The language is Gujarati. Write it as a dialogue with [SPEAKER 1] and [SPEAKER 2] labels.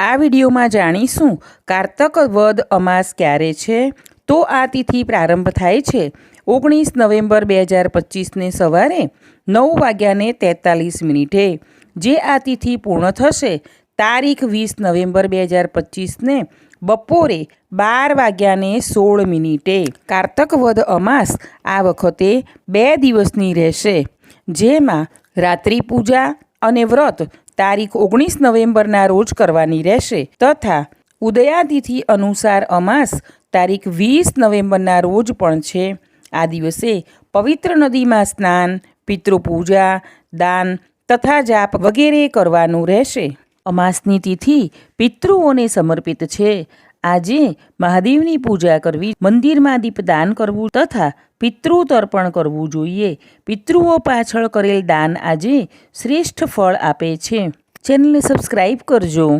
[SPEAKER 1] આ વિડીયોમાં જાણીશું કારતક વદ અમાસ ક્યારે છે। તો આ તિથિ પ્રારંભ થાય છે 19 નવેમ્બર 2025ને સવારે 9:43 જે આ તિથિ પૂર્ણ થશે તારીખ 20 નવેમ્બર 2025ને બપોરે 12:16। કારતક વદ અમાસ આ વખતે 2 દિવસની રહેશે, જેમાં રાત્રિ પૂજા અને વ્રત તારીખ 19 નવેમ્બરના રોજ કરવાની રહેશે તથા ઉદયાતિથિ અનુસાર અમાસ તારીખ 20 નવેમ્બરના રોજ પણ છે। આ દિવસે પવિત્ર નદીમાં સ્નાન, પિતૃપૂજા, દાન તથા જાપ વગેરે કરવાનું રહેશે। અમાસની તિથિ પિતૃઓને સમર્પિત છે। આજે મહાદેવની પૂજા કરવી, મંદિરમાં દીપદાન કરવું તથા પિતૃ તર્પણ કરવું જોઈએ। પિતૃઓ પાછળ કરેલ દાન આજે શ્રેષ્ઠ ફળ આપે છે। ચેનલને સબસ્ક્રાઈબ કરજો।